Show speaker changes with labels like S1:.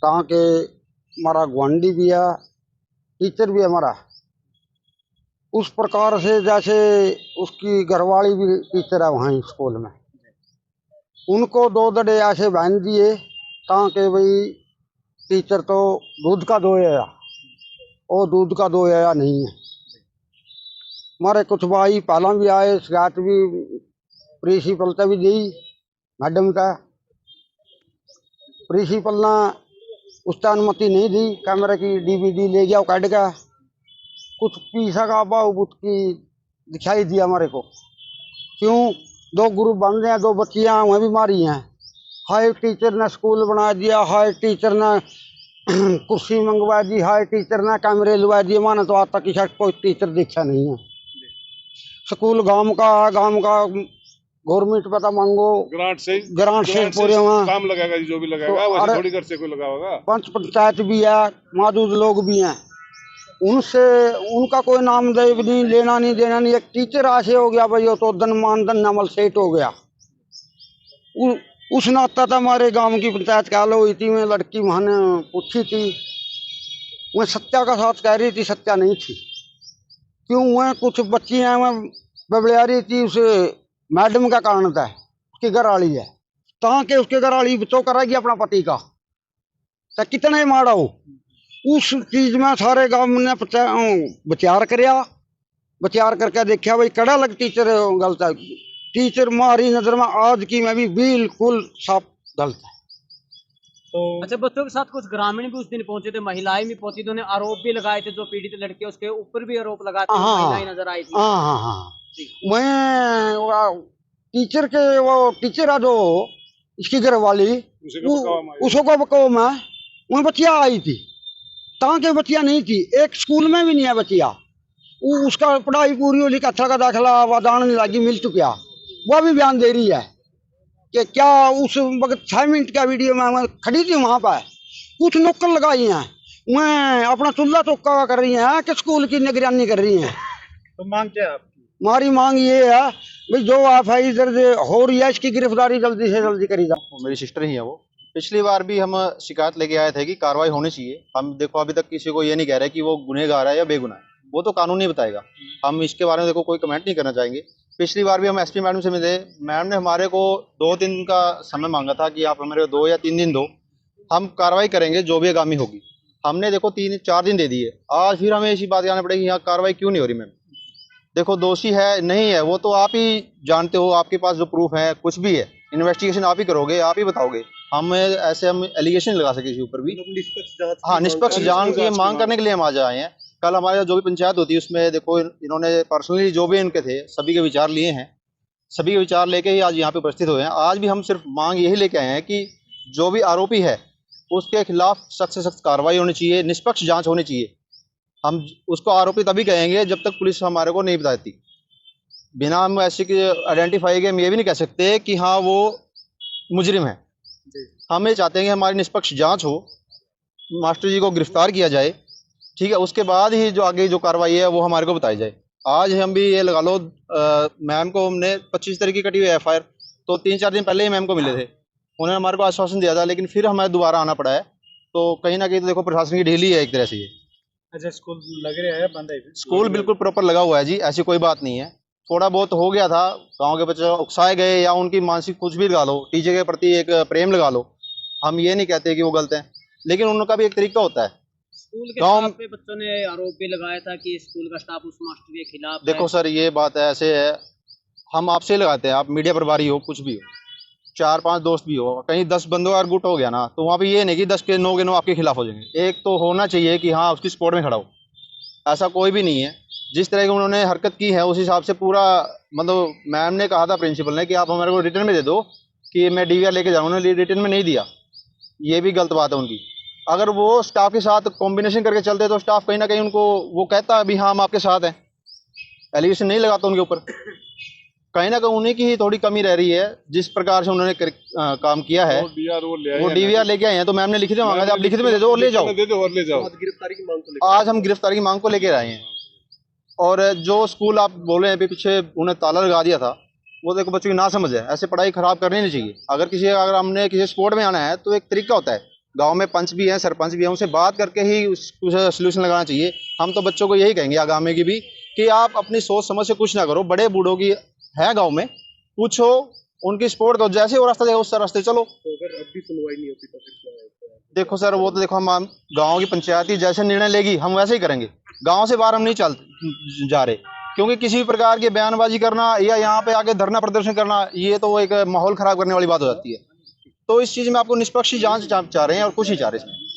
S1: ताकि हमारा गुआंढी भी है, टीचर भी है हमारा, उस प्रकार से जैसे उसकी घरवाली भी टीचर है वहाँ स्कूल में, उनको 2 दड़े ऐसे बांध दिए ताकि भाई टीचर तो दूध का दोया, वो दूध का दोया नहीं है। हमारे कुछ भाई पहला भी आए, शिकायत भी प्रिंसिपल तक भी दी, मैडम का। प्रिंसिपल ने उसका अनुमति नहीं दी, कैमरे की डीवीडी ले गया काट का, कुछ पीसा का बाबूत की दिखाई दिया हमारे को। क्यों 2 ग्रुप बन रहे हैं, 2 बच्चियां वहीं भी मारी हैं। हाय टीचर ने स्कूल बना दिया, हाय टीचर ने कुर्सी मंगवा दी, हाय टीचर ने कैमरे लगा दिए। माने तो आज तक की कोई टीचर देखा नहीं है। स्कूल गांव का गवर्नमेंट पता मांगो, ग्रांट से पूरे वहाँ
S2: काम लगाएगा, जो भी लगाएगा
S1: तो
S2: वैसे थोड़ी घर से कोई लगा होगा।
S1: पंच पंचायत भी है, मौजूद लोग भी हैं, उनसे उनका कोई नाम देव नहीं, लेना नहीं देना नहीं। एक टीचर ऐसे हो गया भाई, तो धन मान धन अमल सेठ हो गया। उस नाता था हमारे गांव की पंचायत काल हुई थी, मैं लड़की वहाँ ने पूछी थी, वह सत्या का साथ कह रही थी, सत्या नहीं थी। क्यों वह कुछ बच्चियां वह बबलिया रही थी, उस मैडम का कारण था, उसकी घर वाली है, ताकि उसके घर वाली बच्चों कराएगी अपना पति का, तो कितने माड़ा हो। उस चीज में सारे गांव ने विचार करया, विचार करके देखा भाई कड़ा लग टीचर गलत है। टीचर हमारी नजर में आज की में भी बिल्कुल साफ गलत है।
S3: तो अच्छा, बच्चों के साथ कुछ ग्रामीण भी उस दिन पहुंचे थे, महिलाएं भी पहुंची, उन्होंने आरोप भी लगाए थे, जो पीड़ित लड़के उसके ऊपर भी आरोप लगाए थे, महिलाएं नजर आई थी।
S1: हाँ, मैं टीचर के वो टीचर है जो इसकी घर वाली, उसको बको में वह बच्चियां आई थी, ताकि बच्चियां नहीं थी, एक स्कूल में भी नहीं है बच्चियां। उसका पढ़ाई पूरी होली, कथा का दाखिला वादान नहीं लगी, मिल चुका, वह भी बयान दे रही है कि क्या उस वक्त 6 मिनट का वीडियो में खड़ी थी वहां पर, कुछ नुक्कड़ लगाई हैं, वह अपना चूल्हा चौका कर रही हैं कि स्कूल की निगरानी कर रही हैं।
S3: तो मांग क्या है आपकी?
S1: हमारी मांग ये है भाई, जो एफआईआर दर्ज हो रही है इसकी गिरफ्तारी जल्दी से जल्दी करी जाए।
S4: मेरी सिस्टर ही है वो। पिछली बार भी हम शिकायत लेके आए थे कि कार्रवाई होनी चाहिए। हम देखो अभी तक किसी को ये नहीं कह रहे कि वो गुनहगार है या बेगुनाह है, वो तो कानून ही बताएगा। हम इसके बारे में देखो कोई कमेंट नहीं करना चाहेंगे। पिछली बार भी हम एसपी मैडम से मिले, मैडम ने हमारे को 2 दिन का समय मांगा था कि आप हमारे को 2 या 3 दिन दो, हम कार्रवाई करेंगे जो भी आगामी होगी। हमने देखो 3-4 दिन दे दिए, आज फिर हमें इसी बात कहना पड़ेगी यहाँ कार्रवाई क्यों नहीं हो रही। मैम देखो दोषी है नहीं है वो तो आप ही जानते हो, आपके पास जो प्रूफ है कुछ भी है, इन्वेस्टिगेशन आप ही करोगे, आप ही बताओगे। हम एलिगेशन लगा सके इसके ऊपर भी। हाँ, निष्पक्ष जांच की मांग करने के लिए हम आज आए हैं। कल हमारे जो भी पंचायत होती है उसमें देखो इन्होंने पर्सनली जो भी इनके थे सभी के विचार लिए हैं, सभी के विचार लेके ही आज यहाँ पे उपस्थित हुए हैं। आज भी हम सिर्फ मांग यही लेके आए हैं कि जो भी आरोपी है उसके खिलाफ सख्त से सख्त कार्रवाई होनी चाहिए, निष्पक्ष जाँच होनी चाहिए। हम उसको आरोपी तभी कहेंगे जब तक पुलिस हमारे को नहीं बताती। बिना हम ऐसे कि आइडेंटिफाई के हम ये भी नहीं कह सकते कि हाँ वो मुजरिम है। हम ये चाहते हैं कि हमारी निष्पक्ष जांच हो, मास्टर जी को गिरफ्तार किया जाए, ठीक है, उसके बाद ही जो आगे जो कार्रवाई है वो हमारे को बताई जाए। आज हम भी ये लगा लो, मैम को हमने 25 तारीख की कटी हुई एफआईआर, तो 3-4 दिन पहले ही मैम को मिले थे, उन्होंने हमारे को आश्वासन दिया था, लेकिन फिर हमें दोबारा आना पड़ा है। तो कहीं ना कहीं तो देखो प्रशासन की ढीली है एक तरह से ये।
S3: अच्छा, स्कूल लग रहा है बंद है?
S4: स्कूल बिल्कुल प्रॉपर लगा हुआ है जी, ऐसी कोई बात नहीं है। थोड़ा बहुत हो गया था, गांव के बच्चे उकसाए गए या उनकी मानसिक कुछ भी लगा लो, टीचर के प्रति एक प्रेम लगा लो, हम ये नहीं कहते कि वो गलत है, लेकिन उनका भी एक तरीका होता है।
S3: स्कूल के स्टाफ पे बच्चों ने आरोप भी लगाया था कि स्कूल का स्टाफ उस मास्टर के खिलाफ
S4: देखो सर ये बात है, ऐसे है, हम आपसे लगाते हैं, आप मीडिया प्रभारी हो, कुछ भी हो, 4-5 दोस्त भी हो, कहीं 10 बंदों का गुट हो गया ना, तो वहाँ पे ये नहीं कि 10 के 9 के 9 आपके खिलाफ हो जाएंगे। एक तो होना चाहिए कि हाँ उसकी सपोर्ट में खड़ा हो, ऐसा कोई भी नहीं है। जिस तरह की उन्होंने हरकत की है उस हिसाब से पूरा, मतलब मैम ने कहा था प्रिंसिपल ने कि आप हमारे को रिटर्न में दे दो कि मैं डीवीआर लेके जाऊँ, उन्होंने रिटर्न में नहीं दिया, ये भी गलत बात है उनकी। अगर वो स्टाफ के साथ कॉम्बिनेशन करके चलते तो स्टाफ कहीं ना कहीं उनको वो कहता अभी हाँ हम आपके साथ हैं, एलिगेशन नहीं लगाता उनके ऊपर। कहीं ना कहीं उन्हीं की ही थोड़ी कमी रह रही है, जिस प्रकार से उन्होंने काम किया है। वो डीवीआर लेके आए हैं, तो मैम ने लिखित में मांगा था, आप लिखित में दे दो और ले जाओ।
S2: गिरफ्तारी की मांग को
S4: आज हम गिरफ्तारी की मांग को लेकर आए हैं। और जो स्कूल आप बोले हैं पीछे उन्हें ताला लगा दिया था, वो देखो बच्चों की ना समझ है, ऐसे पढ़ाई खराब करनी नहीं चाहिए। अगर हमने किसी स्पोर्ट में आना है तो एक तरीका होता है, गांव में पंच भी हैं, सरपंच भी हैं, उनसे बात करके ही कुछ सोल्यूशन लगाना चाहिए। हम तो बच्चों को यही कहेंगे आगामी की भी कि आप अपनी सोच समझ से कुछ ना करो, बड़े बूढ़ों की है गांव में, पूछो, उनकी सपोर्ट करो, जैसे वो रास्ता देगा उस रास्ते चलो।
S2: तो अगर अब भी सुनवाई नहीं होती तो फिर क्या होता है?
S4: देखो सर, वो तो देखो हम गांव की पंचायत ही जैसे निर्णय लेगी हम वैसे ही करेंगे। गांव से बाहर हम नहीं चल जा रहे, क्योंकि किसी भी प्रकार की बयानबाजी करना या यहाँ पे आके धरना प्रदर्शन करना, ये तो एक माहौल खराब करने वाली बात हो जाती है। तो इस चीज में आपको निष्पक्ष जांच चाह रहे हैं और कुछ ही चाह रहे हैं इसमें।